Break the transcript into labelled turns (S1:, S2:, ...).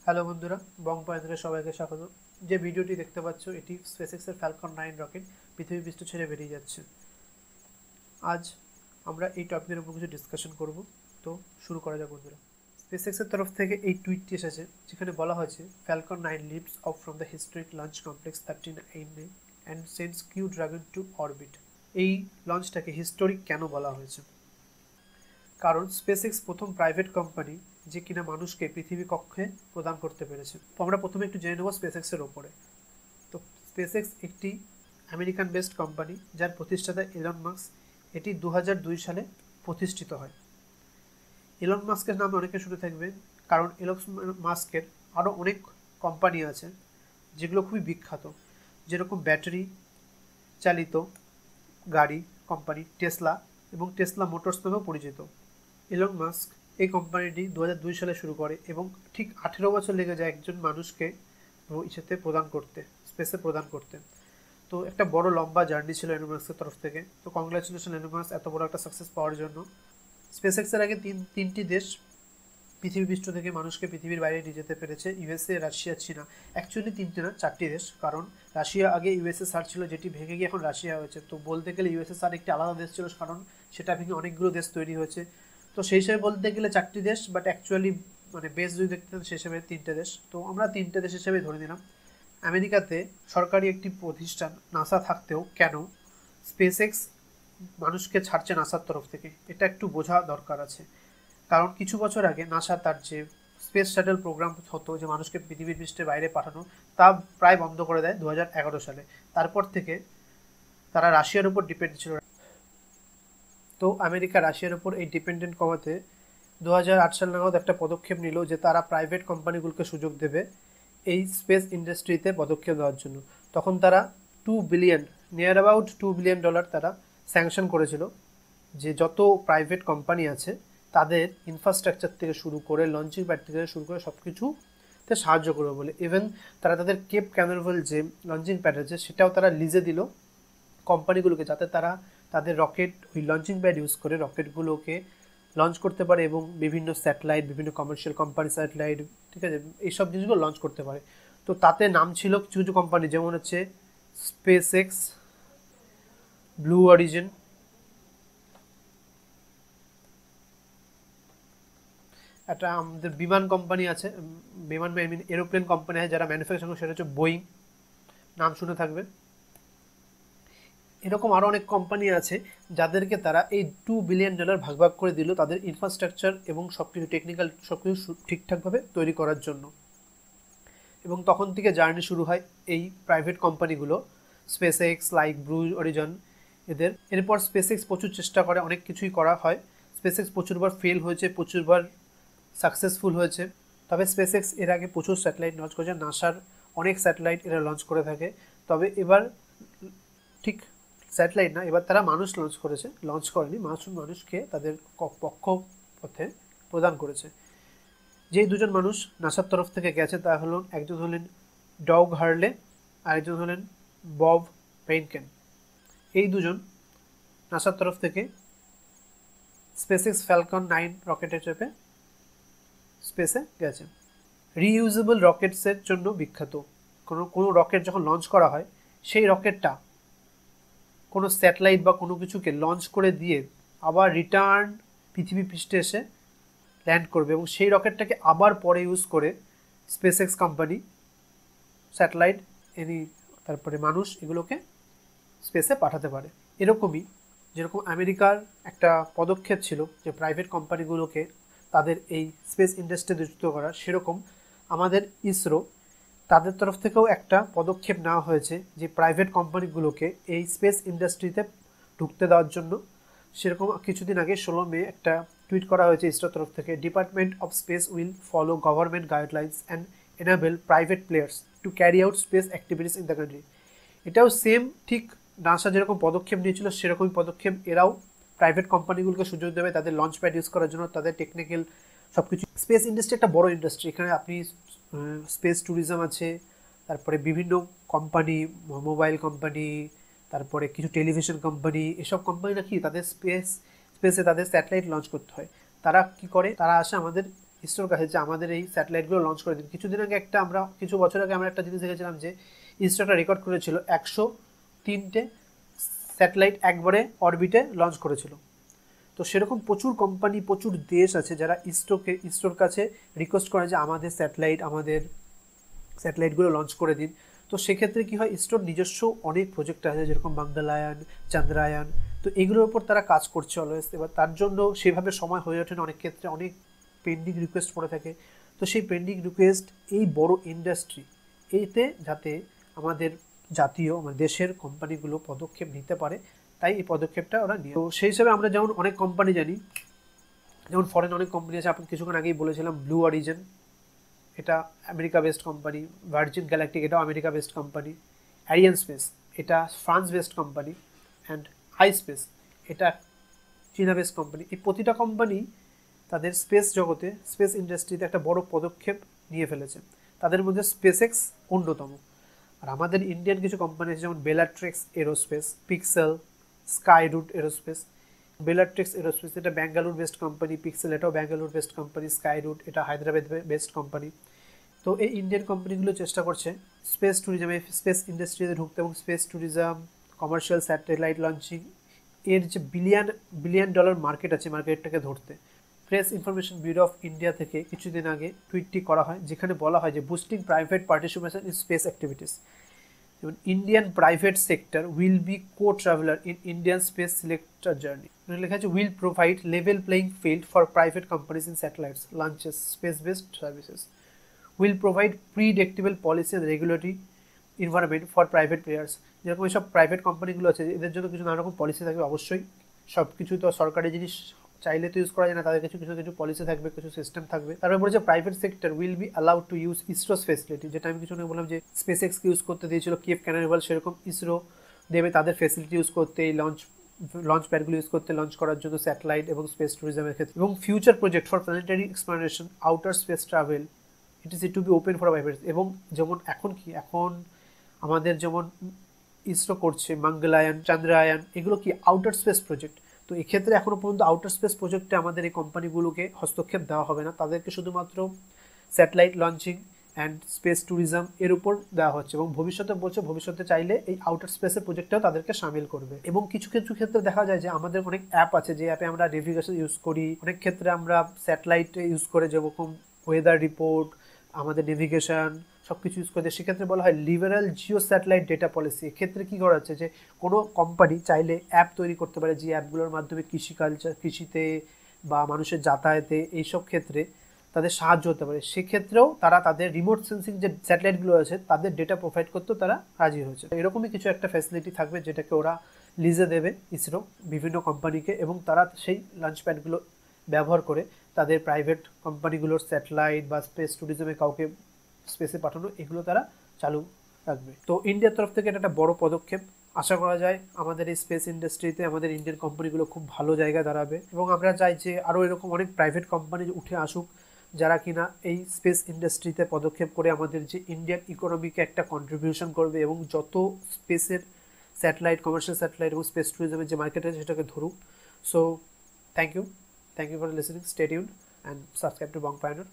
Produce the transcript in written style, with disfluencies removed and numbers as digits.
S1: Hello বন্ধুরা, বং পয়েন্টে সবাইকে স্বাগত। যে ভিডিওটি দেখতে পাচ্ছ এটি স্পেসএক্সের ফ্যালকন 9 রকেট পৃথিবী পৃষ্ঠ ছেড়ে বেরিয়ে যাচ্ছে। আজ আমরা এই টপিকের উপর কিছু ডিসকাশন করব। তো শুরু করা যাক বন্ধুরা। স্পেসএক্সের তরফ থেকে এই টুইটটি এসেছে, যেখানে বলা হয়েছে Falcon 9 leaves off from the historic launch complex 13 and sends crew Dragon to orbit. এই লঞ্চটাকে হিস্টোরিক কেন বলা হয়েছে? কারণ স্পেসএক্স প্রথম প্রাইভেট কোম্পানি যে কিনা মানুষকে পৃথিবী কক্ষে প্রদান করতে পেরেছে। তো আমরা প্রথমে একটু জেনে নেব স্পেসএক্সের ওপরে। তো স্পেসএক্স একটি আমেরিকান বেসড কোম্পানি, যার প্রতিষ্ঠাতা এলন মাস্ক। এটি 2002 সালে প্রতিষ্ঠিত হয়। এলন মাস্কের নামে অনেকে শুনে থাকবেন, কারণ এলন মাস্কের আরও অনেক কোম্পানি আছে যেগুলো খুবই বিখ্যাত, যেরকম ব্যাটারি চালিত গাড়ি কোম্পানি টেসলা এবং টেসলা মোটরস নামেও পরিচিত। এলন মাস্ক এই কোম্পানিটি 2002 সালে শুরু করে এবং ঠিক 18 বছর লেগে যায় একজন মানুষকে ইসেতে প্রদান করতে, স্পেসে প্রদান করতে। তো একটা বড় লম্বা জার্নি ছিল এলন মাস্কের তরফ থেকে। তো কংগ্রাচুলেশন এলন মাস্ক এত বড় একটা সাকসেস পাওয়ার জন্য। স্পেসএক্সের আগে তিনটি দেশ পৃথিবী পৃষ্ঠ থেকে মানুষকে পৃথিবীর বাইরে নিয়ে যেতে পেরেছে: ইউএসএ, রাশিয়া, চীনা। অ্যাকচুয়ালি তিনটে না, 4টি দেশ, কারণ রাশিয়া আগে ইউএসএসআর ছিল, যেটি ভেঙে গিয়ে এখন রাশিয়া হয়েছে। তো বলতে গেলে ইউএসএসআর একটি আলাদা দেশ ছিল, কারণ সেটা ভেঙে অনেকগুলো দেশ তৈরি হয়েছে। তো সেই হিসেবে বলতে গেলে 4টি দেশ, বাট অ্যাকচুয়ালি মানে বেশ যদি দেখতে সেই হিসেবে 3টে দেশ। তো আমরা 3টে দেশ হিসেবে ধরে নিলাম। আমেরিকাতে সরকারি একটি প্রতিষ্ঠান নাসা থাকতেও কেন স্পেসএক্স মানুষকে ছাড়ছে নাসার তরফ থেকে, এটা একটু বোঝা দরকার আছে। কারণ কিছু বছর আগে নাসা তার যে স্পেস শাটল প্রোগ্রাম হতো, যে মানুষকে পৃথিবীর পৃষ্ঠের বাইরে পাঠানো, তা প্রায় বন্ধ করে দেয় 2011 সালে। তারপর থেকে তারা রাশিয়ার উপর ডিপেন্ড ছিল। তো আমেরিকা রাশিয়ার উপর এই ডিপেন্ডেন্ট কমাতে 2008 সাল নাগাদ একটা পদক্ষেপ নিল, যে তারা প্রাইভেট কোম্পানিগুলোকে সুযোগ দেবে এই স্পেস ইন্ডাস্ট্রিতে পদক্ষেপ দেওয়ার জন্য। তখন তারা নিয়ার অ্যাবাউট $2 বিলিয়ন তারা স্যাংশন করেছিল, যে যত প্রাইভেট কোম্পানি আছে তাদের ইনফ্রাস্ট্রাকচার থেকে শুরু করে লঞ্চিং প্যাড থেকে শুরু করে সব কিছুতে সাহায্য করবে বলে। ইভেন তারা তাদের কেপ ক্যানারভেল যে লঞ্চিং প্যাড আছে সেটাও তারা লিজে দিল কোম্পানিগুলোকে, যাতে তারা তাদের রকেট ওই লঞ্চিং প্যাড ইউজ করে রকেটগুলোকে লঞ্চ করতে পারে এবং বিভিন্ন স্যাটেলাইট, বিভিন্ন কমার্শিয়াল কোম্পানি স্যাটেলাইট, ঠিক আছে, এইসব জিনিসগুলো লঞ্চ করতে পারে। তো তাতে নাম ছিল কিছু কিছু কোম্পানি, যেমন হচ্ছে স্পেসএক্স, ব্লু অরিজিন, একটা আমাদের বিমান কোম্পানি আছে, বিমান এরোপ্লেন কোম্পানি আছে যারা ম্যানুফ্যাকচার করে, সেটা হচ্ছে বোয়িং, নাম শুনে থাকবে। এরকম আরও অনেক কোম্পানি আছে যাদেরকে তারা এই $2 বিলিয়ন ভাগ ভাগ করে দিল তাদের ইনফ্রাস্ট্রাকচার এবং সব কিছু টেকনিক্যাল সব কিছু ঠিকঠাকভাবে তৈরি করার জন্য। এবং তখন থেকে জার্নি শুরু হয় এই প্রাইভেট কোম্পানিগুলো, স্পেসএক্স, লাইক ব্লু অরিজিন এদের। এরপর স্পেসএক্স প্রচুর চেষ্টা করে, অনেক কিছুই করা হয়। স্পেসএক্স প্রচুরবার ফেল হয়েছে, প্রচুরবার সাকসেসফুল হয়েছে। তবে স্পেসএক্স এর আগে প্রচুর স্যাটেলাইট লঞ্চ করেছে, নাসার অনেক স্যাটেলাইট এরা লঞ্চ করে থাকে। তবে এবার ঠিক স্যাটেলাইট না, এবার তারা মানুষ লঞ্চ করেনি, মানুষকে তাদের কক্ষপথে প্রদান করেছে। যেই দুজন মানুষ নাসার তরফ থেকে গেছে তা হলো, একজন হলেন ডগ হার্লে, আরেকজন হলেন বব পেইনকেন। এই দুজন নাসার তরফ থেকে স্পেসএক্স ফ্যালকন 9 রকেটে চেপে স্পেসে গেছে। রিইউজেবল রকেটসের জন্য বিখ্যাত। কোনো রকেট যখন লঞ্চ করা হয়, সেই রকেটটা কোনো স্যাটেলাইট বা কোনো কিছুকে লঞ্চ করে দিয়ে আবার রিটার্ন পৃথিবী পৃষ্ঠে এসে ল্যান্ড করবে, এবং সেই রকেটটাকে আবার পরে ইউজ করে স্পেসএক্স কোম্পানি স্যাটেলাইট তারপরে মানুষ এগুলোকে স্পেসে পাঠাতে পারে। এরকমই যেরকম আমেরিকার একটা পদক্ষেপ ছিল যে প্রাইভেট কোম্পানিগুলোকে তাদের এই স্পেস ইন্ডাস্ট্রিতে যুক্ত করা, সেরকম আমাদের ইসরো তাদের তরফ থেকেও একটা পদক্ষেপ নেওয়া হয়েছে যে প্রাইভেট কোম্পানিগুলোকে এই স্পেস ইন্ডাস্ট্রিতে ঢুকতে দেওয়ার জন্য। সেরকম কিছুদিন আগে 16 মে একটা টুইট করা হয়েছে ইসরোর তরফ থেকে, department of speech will follow government guidelines and enable private players to carry out space activities in the country. এটাও সেম, ঠিক নাসা যেরকম পদক্ষেপ নিয়েছিল সেরকমই পদক্ষেপ এরাও প্রাইভেট কোম্পানিগুলোকে সুযোগ দেবে তাদের লঞ্চ প্যাড ইউজ করার জন্য, তাদের টেকনিক্যাল সব কিছু। স্পেস ইন্ডাস্ট্রি একটা বড় ইন্ডাস্ট্রি, এখানে আপনি স্পেস ট্যুরিজম আছে, তারপরে বিভিন্ন কোম্পানি, মোবাইল কোম্পানি, তারপরে কিছু টেলিভিশন কোম্পানি, এসব কোম্পানিরা কি তাদের স্পেসে তাদের স্যাটেলাইট লঞ্চ করতে হয়। তারা কি করে, তারা আসে আমাদের ইসরোর কাছে যে আমাদের এই স্যাটেলাইটগুলো লঞ্চ করে দিন। কিছু বছর আগে আমরা একটা জিনিস দেখেছিলাম যে ইসরো একটা রেকর্ড করেছিল, 103টে স্যাটেলাইট একবারে অরবিটে লঞ্চ করেছিল। তো সেরকম প্রচুর কোম্পানি, প্রচুর দেশ আছে যারা ইসরোর কাছে রিকোয়েস্ট করে যে আমাদের স্যাটেলাইটগুলো লঞ্চ করে দিন। তো সেক্ষেত্রে কী হয়, ইসরোর নিজস্ব অনেক প্রজেক্ট আছে, যেরকম মঙ্গলায়ান, চন্দ্রায়ন, তো এগুলোর উপর তারা কাজ করছে অলওয়েজ। এবার তার জন্য সেভাবে সময় হয়ে ওঠে না, অনেক ক্ষেত্রে অনেক পেন্ডিং রিকোয়েস্ট পড়ে থাকে। তো সেই পেন্ডিং রিকোয়েস্ট এই বড় ইন্ডাস্ট্রি এইতে যাতে আমাদের দেশের কোম্পানিগুলো পদক্ষেপ নিতে পারে, তাই এই পদক্ষেপটা ওরা নিয়ে। তো সেই হিসাবে আমরা যেমন অনেক কোম্পানি জানি, যেমন ফরেন অনেক কোম্পানি আছে। আপনি কিছুক্ষণ আগেই বলেছিলাম ব্লু অরিজিন, এটা America based company. Virgin Galactic, এটাও America based company. Arianespace, এটা France based company. And iSpace, এটা চীনা বেসড কোম্পানি। এই প্রতিটা কোম্পানি তাদের স্পেস জগতে, স্পেস ইন্ডাস্ট্রিতে একটা বড় পদক্ষেপ নিয়ে ফেলেছে। তাদের মধ্যে স্পেসএক্স অন্যতম। আর আমাদের ইন্ডিয়ান কিছু কোম্পানি আছে, যেমন Bellatrix Aerospace, Pixxel, Skyroot Aerospace. Bellatrix Aerospace এটা ব্যাঙ্গালোর বেসড কোম্পানি, পিক্সেল এটাও ব্যাঙ্গালোর বেসড কোম্পানি, স্কাইরুট এটা হায়দ্রাবাদ বেসড কোম্পানি। তো এই ইন্ডিয়ান কোম্পানিগুলো চেষ্টা করছে স্পেস ট্যুরিজমে, স্পেস ইন্ডাস্ট্রিতে ঢুকতে, এবং space tourism, commercial satellite launching এর যে বিলিয়ন ডলার মার্কেট আছে, মার্কেটটাকে ধরতে। Press information bureau of India থেকে কিছুদিন আগে টুইটটি করা হয়, যেখানে বলা হয় যে boosting private participation in space activities. যেমন Indian private sector will be co-traveler in Indian space selector journey. লেখা আছে will provide level playing field for private companies in satellites, launches, space-based services. Will provide predictable policy and regulatory environment for private players. যেরকম এইসব private কোম্পানিগুলো আছে, এদের জন্য কিছু নানা রকম পলিসি থাকবে অবশ্যই। সব কিছু তো সরকারি জিনিস চাইলে তো ইউজ করা যায় না, তাদের কিছু পলিসি থাকবে, কিছু সিস্টেম থাকবে। তারপরে বলেছে private sector will be allowed to use ISRO's facility, যেটা আমি কিছু বললাম যে স্পেসএক্সকে ইউজ করতে দিয়েছিল কেপ ক্যানাভারাল, সেরকম ইসরো দেবে তাদের ফেসিলিটি ইউজ করতে, এই লঞ্চ প্যাডগুলো ইউজ করতে, লঞ্চ করার জন্য স্যাটেলাইট এবং স্পেস ট্যুরিজমের ক্ষেত্রে। এবং future project for planetary exploration, outer space travel, it is to be open for private. এবং যেমন এখন আমাদের যেমন ইসরো করছে মঙ্গলায়ান, চন্দ্রায়ন, এগুলো কি আউটার স্পেস প্রজেক্ট। তো এক্ষেত্রে এখনও পর্যন্ত আউটার স্পেস প্রজেক্টে আমাদের এই কোম্পানিগুলোকে হস্তক্ষেপ দেওয়া হবে না, তাদেরকে শুধুমাত্র satellite launching and space tourism এর উপর দেওয়া হচ্ছে। এবং ভবিষ্যতে চাইলে এই আউটার স্পেসের প্রজেক্টেও তাদেরকে সামিল করবে। এবং কিছু ক্ষেত্রে দেখা যায় যে আমাদের অনেক অ্যাপ আছে, যে অ্যাপে আমরা নেভিগেশন ইউজ করি। অনেক ক্ষেত্রে আমরা স্যাটেলাইট ইউজ করে, যেরকম ওয়েদার রিপোর্ট, আমাদের নেভিগেশন সব কিছু ইউজ করে। সেক্ষেত্রে বলা হয় liberal Jio satellite data policy. এক্ষেত্রে কী করা হচ্ছে যে কোনো কোম্পানি চাইলে অ্যাপ তৈরি করতে পারে, যে অ্যাপগুলোর মাধ্যমে কৃষিতে বা মানুষের যাতায়াতে এইসব ক্ষেত্রে তাদের সাহায্য হতে পারে। সেক্ষেত্রেও তারা তাদের রিমোট সেন্সিং যে স্যাটেলাইটগুলো আছে তাদের ডেটা প্রোভাইড করতেও তারা রাজি হয়েছে। এরকমই কিছু একটা ফ্যাসিলিটি থাকবে, যেটাকে ওরা লিজে দেবে ইসরো বিভিন্ন কোম্পানিকে, এবং তারা সেই লঞ্চ প্যাডগুলো ব্যবহার করে তাদের প্রাইভেট কোম্পানিগুলোর স্যাটেলাইট বা স্পেস ট্যুরিজমে কাউকে স্পেসে পাঠানো, এগুলো তারা চালু রাখবে। তো ইন্ডিয়ার তরফ থেকে এটা একটা বড় পদক্ষেপ। আশা করা যায় আমাদের এই স্পেস ইন্ডাস্ট্রিতে আমাদের ইন্ডিয়ান কোম্পানিগুলো খুব ভালো জায়গায় দাঁড়াবে, এবং আমরা চাই যে আরও এরকম অনেক প্রাইভেট কোম্পানি উঠে আসুক, যারা কিনা এই স্পেস ইন্ডাস্ট্রিতে পদক্ষেপ করে আমাদের যে ইন্ডিয়ান ইকোনমিকে একটা কন্ট্রিবিউশন করবে, এবং যত স্পেসের স্যাটেলাইট, কমার্শিয়াল স্যাটেলাইট এবং স্পেস ট্যুরিজমের যে মার্কেট আছে সেটাকে ধরুক। So thank you for listening, stay tuned and subscribe to Bong পায়োনিয়র।